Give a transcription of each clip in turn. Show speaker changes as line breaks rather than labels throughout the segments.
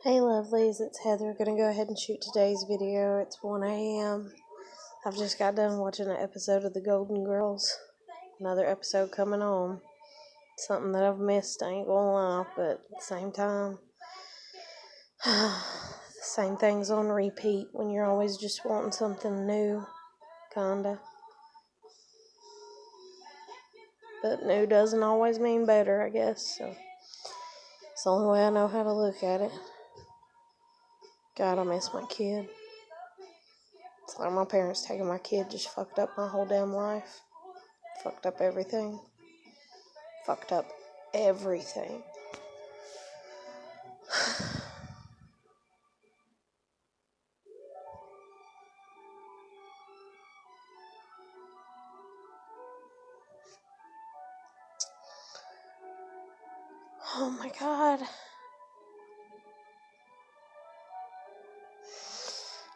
Hey lovelies, it's Heather. Gonna go ahead and shoot today's video. It's 1 a.m. I've just got done watching an episode of The Golden Girls. Another episode coming on. Something that I've missed, I ain't gonna lie, but at the same time, the same thing's on repeat when you're always just wanting something new, kinda. But new doesn't always mean better, I guess, so it's the only way I know how to look at it. God, I miss my kid. It's like my parents taking my kid just fucked up my whole damn life. Fucked up everything. Fucked up everything. Oh my God.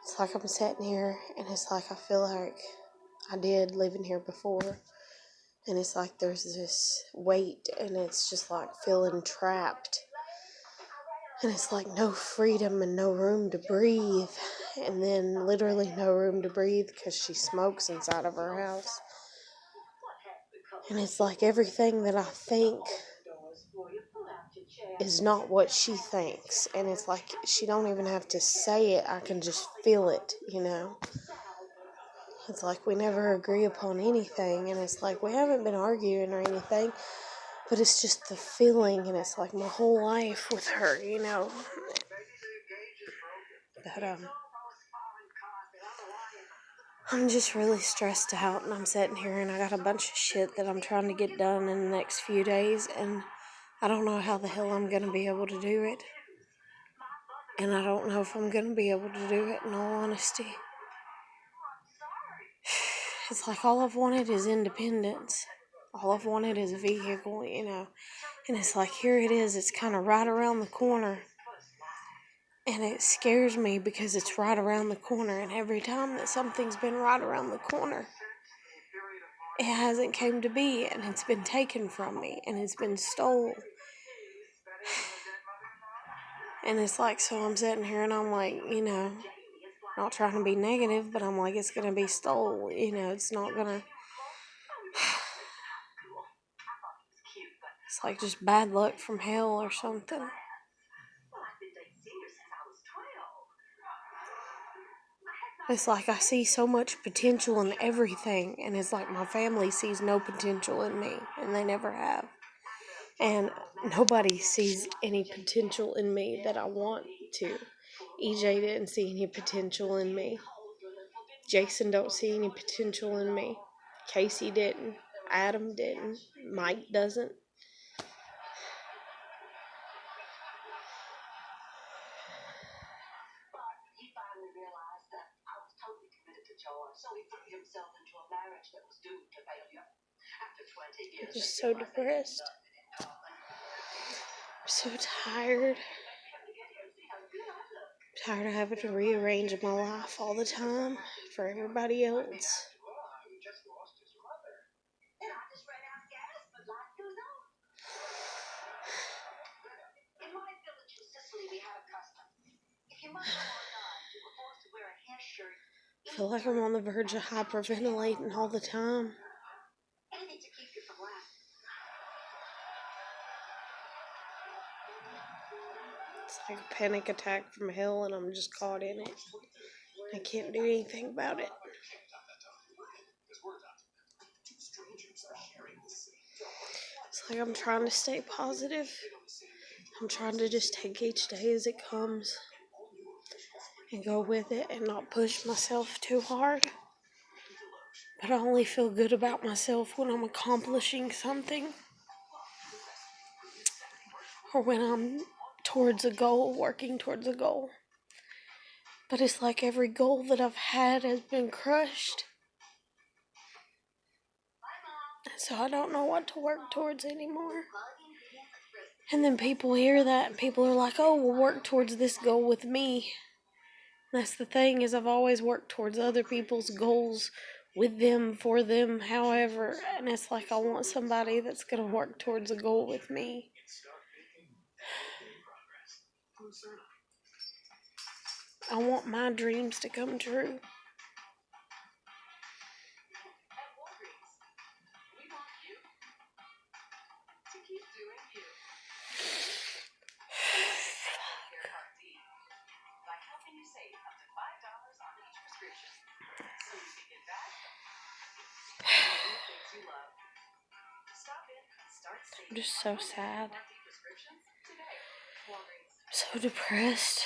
It's like I'm sitting here and it's like I feel like I did living here before. And it's like there's this weight and it's just like feeling trapped. And it's like no freedom and no room to breathe. And then literally no room to breathe because she smokes inside of her house. And it's like everything that I think is not what she thinks. And it's like she don't even have to say it. I can just feel it, you know. It's like we never agree upon anything. And it's like we haven't been arguing or anything. But it's just the feeling. And it's like my whole life with her, you know. But, I'm just really stressed out, and I'm sitting here, and I got a bunch of shit that I'm trying to get done in the next few days, and I don't know how the hell I'm going to be able to do it, and I don't know if I'm going to be able to do it, in all honesty. It's like all I've wanted is independence. All I've wanted is a vehicle, you know, and it's like, here it is, it's kind of right around the corner. And it scares me because it's right around the corner. And every time that something's been right around the corner, it hasn't came to be. And it's been taken from me. And it's been stole. And it's like, so I'm sitting here and I'm like, you know, not trying to be negative, but I'm like, it's going to be stole. You know, it's not going to. It's like just bad luck from hell or something. It's like I see so much potential in everything, and it's like my family sees no potential in me, and they never have. And nobody sees any potential in me that I want to. EJ didn't see any potential in me. Jason don't see any potential in me. Casey didn't. Adam didn't. Mike doesn't. I'm just so depressed. I'm so tired. I'm tired of having to rearrange my life all the time for everybody else. I feel like I'm on the verge of hyperventilating all the time. It's like a panic attack from hell, and I'm just caught in it. I can't do anything about it. It's like I'm trying to stay positive. I'm trying to just take each day as it comes and go with it and not push myself too hard. But I only feel good about myself when I'm accomplishing something or when I'm towards a goal, working towards a goal. But it's like every goal that I've had has been crushed. So I don't know what to work towards anymore. And then people hear that and people are like, oh, we'll work towards this goal with me. That's the thing, is I've always worked towards other people's goals with them, for them, however. And it's like I want somebody that's going to work towards a goal with me. I want my dreams to come true. I'm just so sad. So depressed.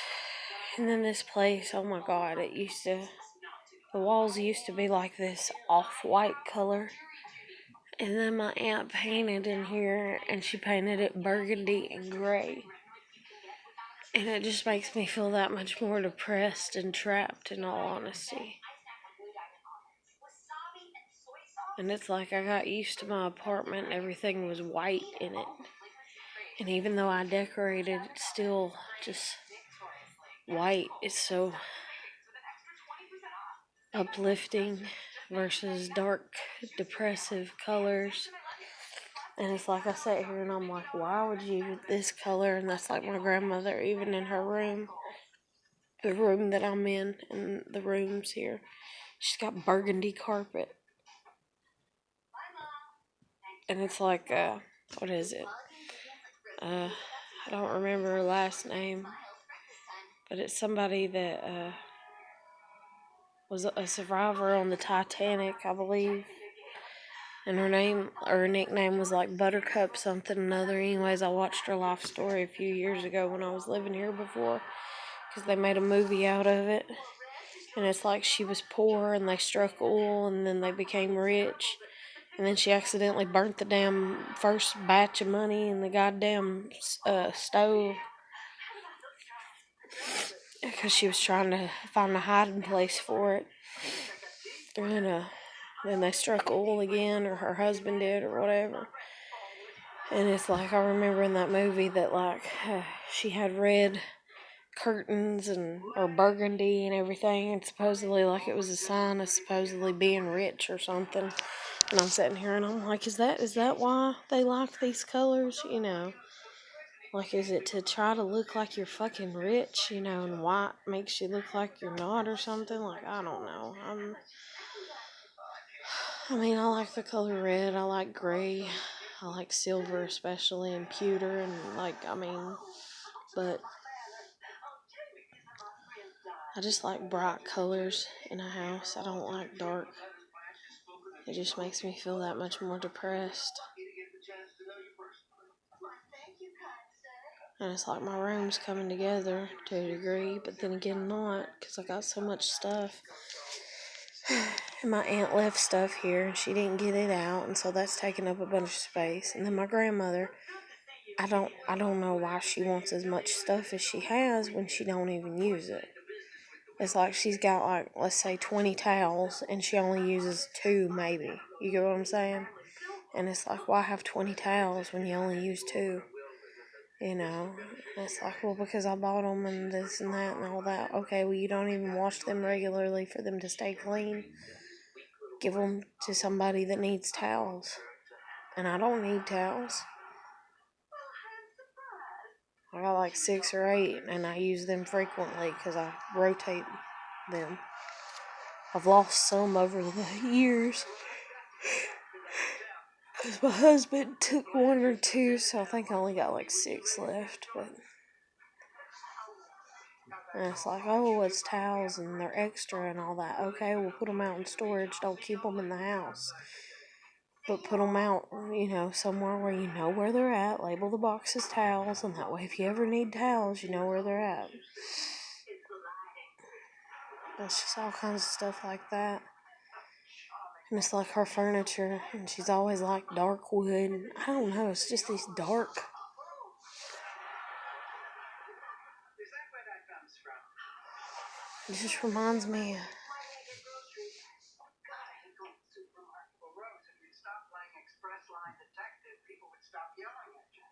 And then this place, oh my god, the walls used to be like this off-white color. And then my aunt painted in here, and she painted it burgundy and gray. And it just makes me feel that much more depressed and trapped, in all honesty. And it's like I got used to my apartment, everything was white in it. And even though I decorated, it's still just white. It's so uplifting versus dark, depressive colors. And it's like I sat here and I'm like, why would you this color? And that's like my grandmother, even in her room, the room that I'm in, and the rooms here, she's got burgundy carpet. And it's like, what is it? I don't remember her last name, but it's somebody that was a survivor on the Titanic, I believe. And her nickname was like Buttercup something another. Anyways, I watched her life story a few years ago when I was living here before, because they made a movie out of it. And it's like she was poor and they struck oil and then they became rich. And then she accidentally burnt the damn first batch of money in the goddamn stove, because she was trying to find a hiding place for it. And then they struck oil again, or her husband did, or whatever. And it's like, I remember in that movie that like she had red curtains or burgundy and everything, and supposedly like it was a sign of supposedly being rich or something. And I'm sitting here and I'm like, is that why they like these colors? You know, like, is it to try to look like you're fucking rich, you know, and white makes you look like you're not or something? Like, I don't know. I like the color red. I like gray. I like silver, especially, and pewter, and but I just like bright colors in a house. I don't like dark. It just makes me feel that much more depressed. And it's like my room's coming together to a degree, but then again not, because I got so much stuff. And my aunt left stuff here, and she didn't get it out, and so that's taking up a bunch of space. And then my grandmother, I don't know why she wants as much stuff as she has when she don't even use it. It's like she's got, like, let's say 20 towels, and she only uses 2 maybe. You get what I'm saying? And it's like, why have 20 towels when you only use 2? You know? And it's like, well, because I bought them and this and that and all that. Okay, well, you don't even wash them regularly for them to stay clean. Give them to somebody that needs towels. And I don't need towels. I got like 6 or 8, and I use them frequently because I rotate them. I've lost some over the years because my husband took 1 or 2, so I think I only got like 6 left. And it's like, oh, it's towels and they're extra and all that. Okay, we'll put them out in storage. Don't keep them in the house. But put them out, you know, somewhere where you know where they're at. Label the box as towels, and that way if you ever need towels, you know where they're at. It's just all kinds of stuff like that. And it's like her furniture, and she's always like dark wood. I don't know, it's just these dark. It just reminds me of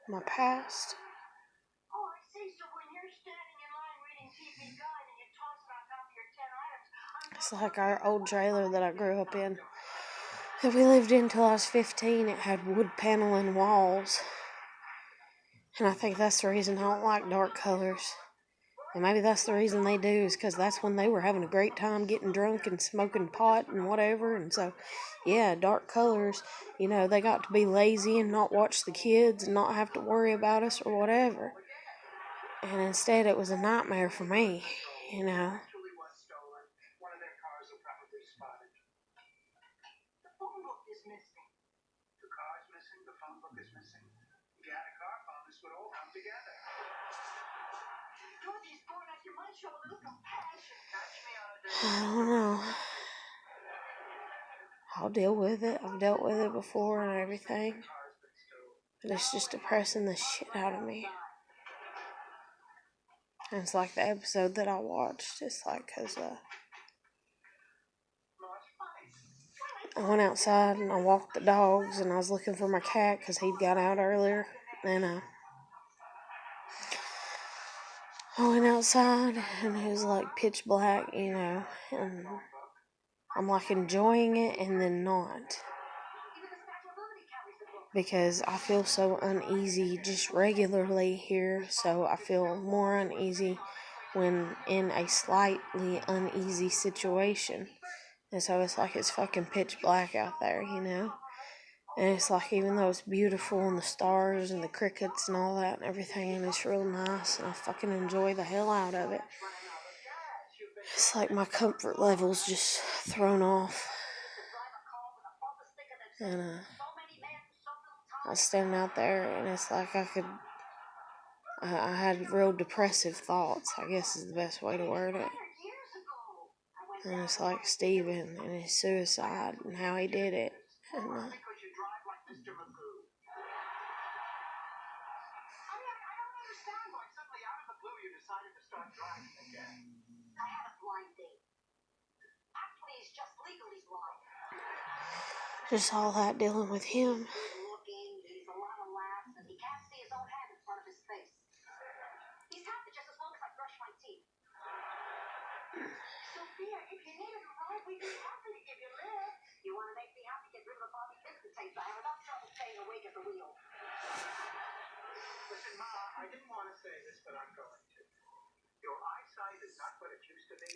my past. It's like our old trailer that I grew up in, that we lived in till I was 15. It had wood paneling walls. And I think that's the reason I don't like dark colors. And maybe that's the reason they do, is because that's when they were having a great time getting drunk and smoking pot and whatever. And so, yeah, dark colors, they got to be lazy and not watch the kids and not have to worry about us or whatever. And instead, it was a nightmare for me, I don't know. I'll deal with it. I've dealt with it before and everything. But it's just depressing the shit out of me. And it's like the episode that I watched. It's like, because I went outside and I walked the dogs and I was looking for my cat because he'd got out earlier. And I went outside and it was like pitch black, and I'm like enjoying it and then not. Because I feel so uneasy just regularly here, so I feel more uneasy when in a slightly uneasy situation. And so it's like it's fucking pitch black out there, And it's like, even though it's beautiful and the stars and the crickets and all that and everything, and it's real nice and I fucking enjoy the hell out of it, it's like my comfort level's just thrown off. And I was standing out there and it's like I had real depressive thoughts, I guess is the best way to word it. And it's like Steven and his suicide and how he did it. And just all that dealing with him.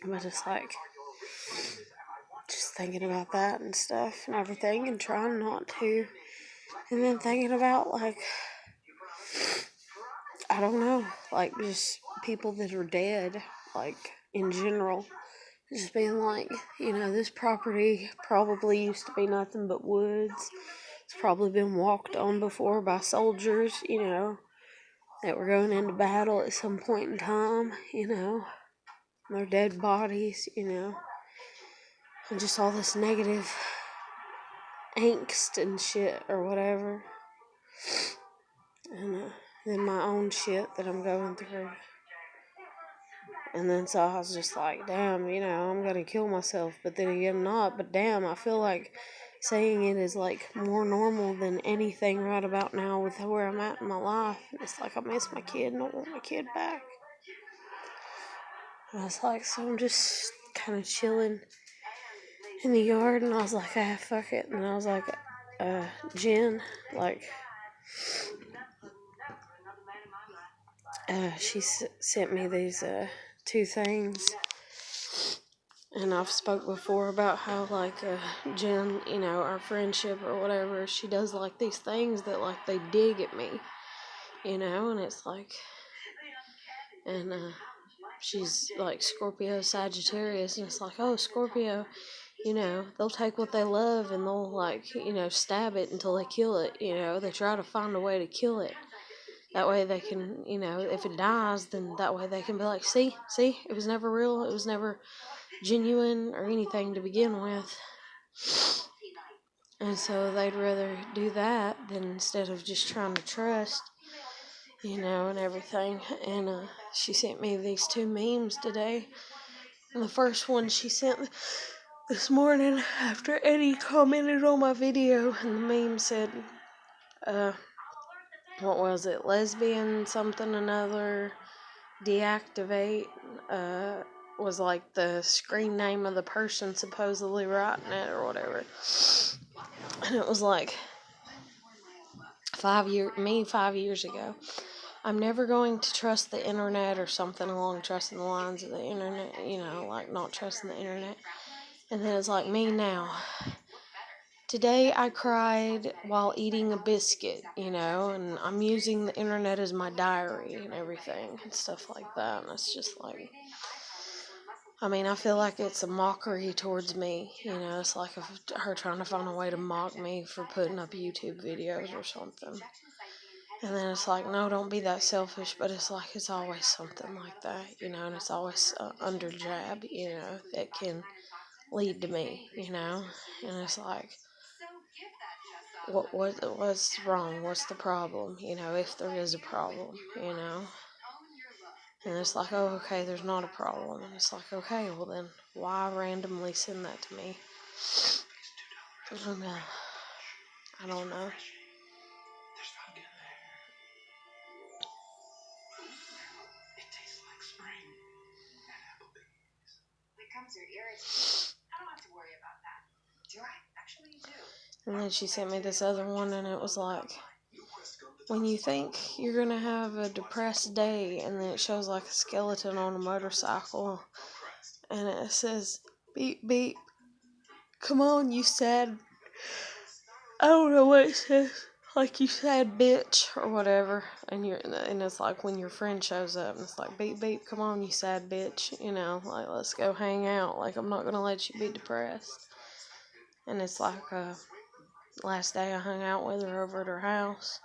But it's like, just thinking about that and stuff and everything and trying not to. And then thinking about, like, I don't know, like, just people that are dead, like, in general. Just being like, this property probably used to be nothing but woods. It's probably been walked on before by soldiers, that were going into battle at some point in time, Their dead bodies, and just all this negative angst and shit or whatever. And then my own shit that I'm going through. And then so I was just like, damn, I'm going to kill myself. But then again, I'm not. But damn, I feel like saying it is like more normal than anything right about now with where I'm at in my life. And it's like I miss my kid and I want my kid back. And I was like, so I'm just kind of chilling in the yard. And I was like, fuck it. And I was like, Jen, like, she sent me these 2 things. And I've spoke before about how, like, Jen, our friendship or whatever, she does, like, these things that, like, they dig at me, and it's like, and she's, like, Scorpio Sagittarius, and it's like, oh, Scorpio, they'll take what they love and they'll, like, stab it until they kill it, they try to find a way to kill it. That way they can, if it dies, then that way they can be like, see, it was never real, it was never genuine or anything to begin with. And so they'd rather do that than instead of just trying to trust, and everything. And she sent me these 2 memes today. And the first one she sent this morning after Eddie commented on my video, and the meme said, what was it, lesbian something another, deactivate, was like the screen name of the person supposedly writing it or whatever. And it was like 5 years ago, I'm never going to trust the internet or something along trusting the lines of the internet, you know, like not trusting the internet. And then it's like me now. Today I cried while eating a biscuit, you know, and I'm using the internet as my diary and everything and stuff like that. And it's just like, I mean, I feel like it's a mockery towards me, you know. It's like her trying to find a way to mock me for putting up YouTube videos or something. And then it's like, no, don't be that selfish. But it's like, it's always something like that, you know, and it's always under jab, you know, that can lead to me, you know. And it's like, what's wrong? What's the problem? You know, if there is a problem, you know. And it's like, oh, okay, there's not a problem. And it's like, okay, well then, why randomly send that to me? And, I don't know. And then she sent me this other one, and it was like, when you think you're going to have a depressed day, and then it shows like a skeleton on a motorcycle, and it says, beep, beep, come on, you sad, I don't know what it says, like you sad bitch, or whatever, and it's like when your friend shows up, and it's like, beep, beep, come on, you sad bitch, you know, like, let's go hang out, like, I'm not going to let you be depressed. And it's like, last day I hung out with her over at her house,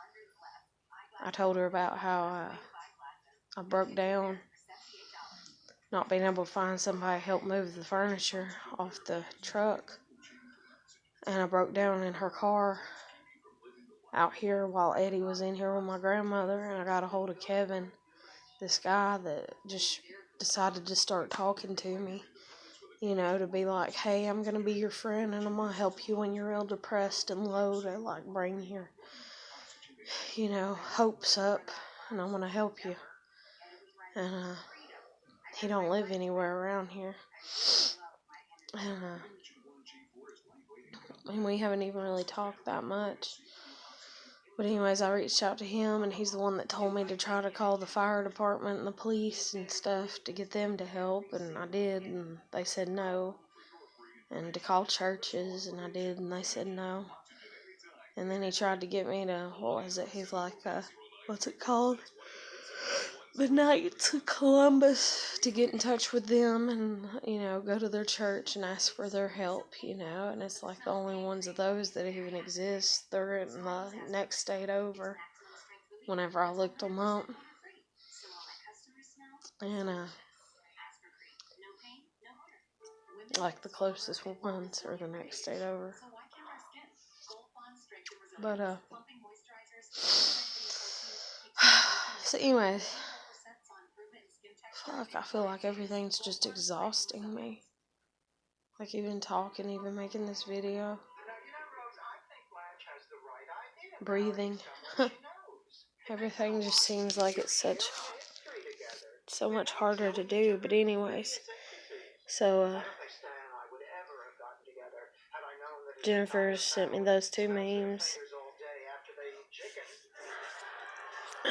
I told her about how I broke down, not being able to find somebody to help move the furniture off the truck. And I broke down in her car out here while Eddie was in here with my grandmother. And I got a hold of Kevin, this guy that just decided to start talking to me, you know, to be like, hey, I'm going to be your friend and I'm going to help you when you're real depressed and low, to like bring your, you know, hopes up, and I'm going to help you. And he don't live anywhere around here. And we haven't even really talked that much. But anyways, I reached out to him, and he's the one that told me to try to call the fire department and the police and stuff to get them to help, and I did, and they said no. And to call churches, and I did, and they said no. And then he tried to get me to, what was it, he's like, what's it called? The Knights of Columbus, to get in touch with them and, you know, go to their church and ask for their help, you know, and it's like the only ones of those that even exist. They're in the next state over, whenever I looked them up. And, like the closest ones are the next state over. But, so anyways, fuck, I feel like everything's just exhausting me. Like even talking, even making this video. Breathing. Everything just seems like it's so much harder to do. But anyways, so Jennifer sent me those 2 memes.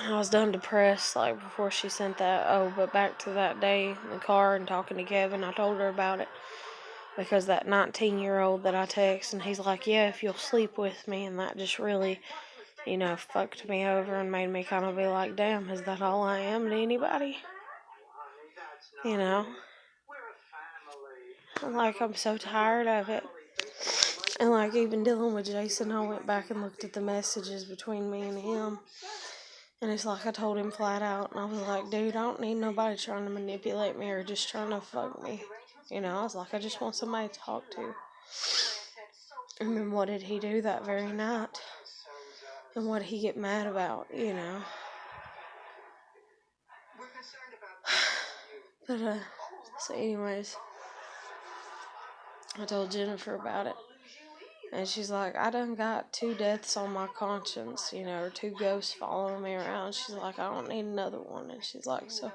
I was done depressed, like, before she sent that. Oh, but back to that day in the car and talking to Kevin, I told her about it. Because that 19-year-old that I text, and he's like, yeah, if you'll sleep with me, and that just really, you know, fucked me over and made me kind of be like, damn, is that all I am to anybody? You know? And, like, I'm so tired of it. And, like, even dealing with Jason, I went back and looked at the messages between me and him. And it's like I told him flat out, and I was like, dude, I don't need nobody trying to manipulate me or just trying to fuck me. You know, I was like, I just want somebody to talk to. And then what did he do that very night? And what did he get mad about, you know? But, so anyways, I told Jennifer about it. And she's like, I done got 2 deaths on my conscience, you know, or 2 ghosts following me around. She's like, I don't need another one. And she's like, so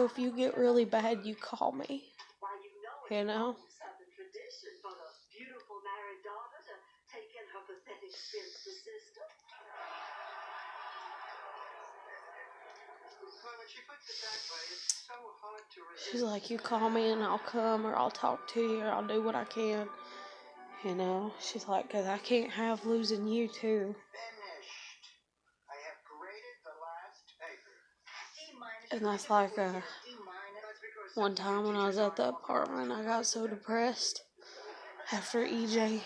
if you get really bad, you call me, you know? She's like, you call me and I'll come, or I'll talk to you, or I'll do what I can. You know, she's like, because I can't have losing you too. And that's like one time when I was at the apartment, I got so depressed after EJ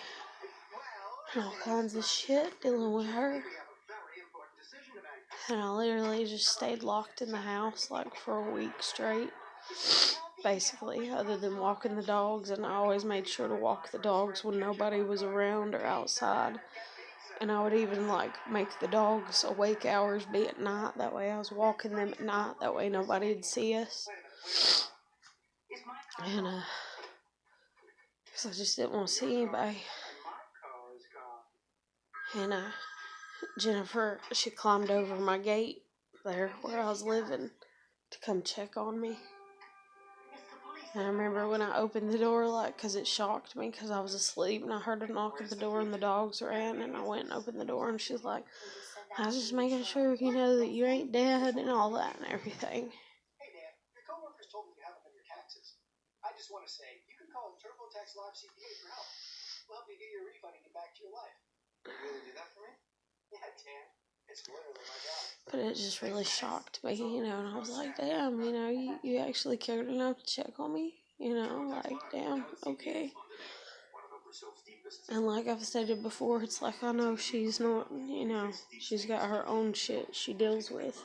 and all kinds of shit dealing with her. And I literally just stayed locked in the house like for a week straight. Basically, other than walking the dogs, and I always made sure to walk the dogs when nobody was around or outside. And I would even like make the dogs awake hours be at night. That way I was walking them at night. That way nobody'd see us. And because I just didn't want to see anybody. And Jennifer, she climbed over my gate there where I was living to come check on me. And I remember when I opened the door, like, because it shocked me because I was asleep and I heard a knock at the door and the dogs ran, and I went and opened the door and she's like, I was just making sure you know that you ain't dead and all that and everything.
Hey Dan, your coworkers told me you haven't done your taxes. I just want to say, you can call TurboTax Live CPA for help. We'll help you get your refund and get back to your life. Will you really do that for me? Yeah, Dan. It's literally my job.
But it just really shocked me, you know, and I was like, damn, you know, you actually cared enough to check on me, you know, like, damn, okay. And like I've stated before, it's like, I know she's not, you know, she's got her own shit she deals with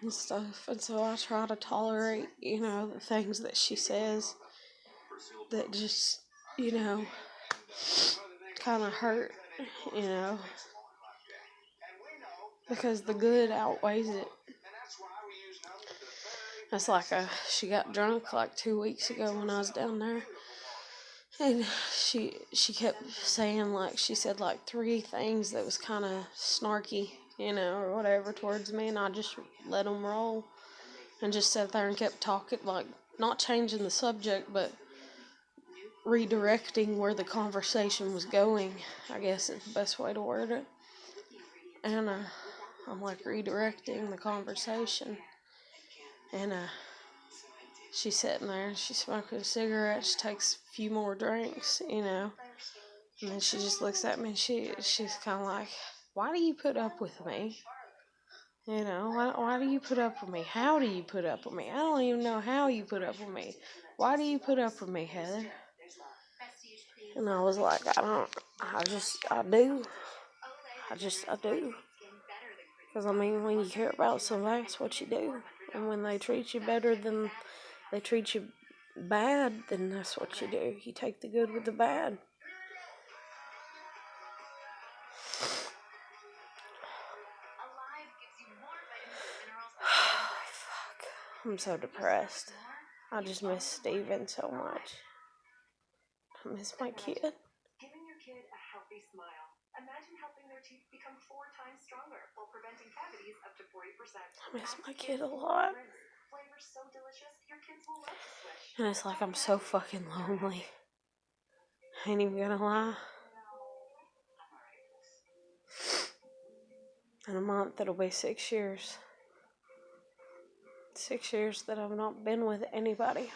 and stuff, and so I try to tolerate, you know, the things that she says that just, you know, kind of hurt, you know, because the good outweighs it. That's like she got drunk like 2 weeks ago when I was down there, and she kept saying, like, she said like 3 things that was kind of snarky, you know, or whatever towards me, and I just let them roll and just sat there and kept talking, like, not changing the subject, but redirecting where the conversation was going, I guess is the best way to word it. And I'm like redirecting the conversation, and she's sitting there and she's smoking a cigarette. She takes a few more drinks, you know, and then she just looks at me and she's kind of like, why do you put up with me? You know, why do you put up with me? How do you put up with me? I don't even know how you put up with me. Why do you put up with me, Heather? And I was like, I do. I do. Because, I mean, when you care about somebody, that's what you do. And when they treat you better than they treat you bad, then that's what you do. You take the good with the bad. Fuck. I'm so depressed. I just miss Steven so much. I miss my kid.
Giving your kid a healthy smile. Imagine helping their teeth become 4 times stronger while preventing cavities up to 40%.
I miss my kid a lot.
Flavors so delicious, your kids will love to switch.
And it's like I'm so fucking lonely. I ain't even gonna lie. In a month, it'll be 6 years. 6 years that I've not been with anybody.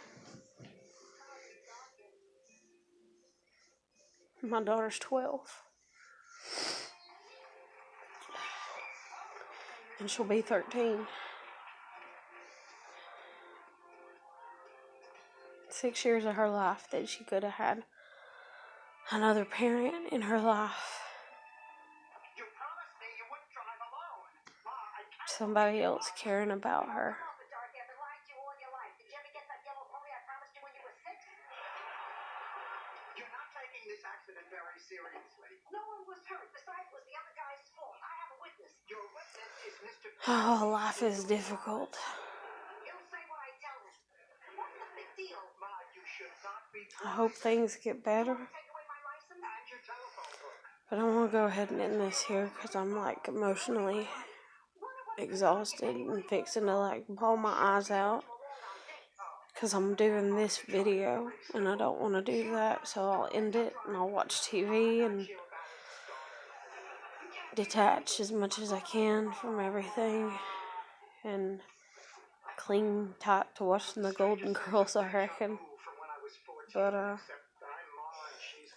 My daughter's 12. And she'll be 13. 6 years of her life that she could have had another parent in her life. Somebody else caring about her.
You're not taking this accident very seriously. No one was hurt. Besides, it was the other guy's fault. I have a witness. Your witness is Mr.
Oh, life is difficult.
He'll say what I tell him. What's the big deal? Ma, you should not be.
I hope things get better.
Take away my license and your telephone book.
But I want to go ahead and end this here because I'm like emotionally exhausted and fixing to like bawl my eyes out. Because I'm doing this video and I don't want to do that, so I'll end it and I'll watch TV and detach as much as I can from everything. and clean tight to watching the Golden Girls, I reckon. But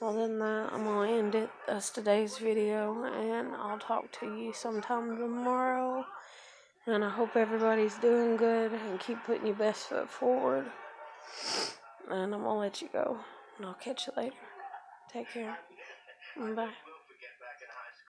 other than that, I'm gonna end it. That's today's video, and I'll talk to you sometime tomorrow. And I hope everybody's doing good and keep putting your best foot forward. And I'm gonna let you go, and I'll catch you later. Take care. Bye.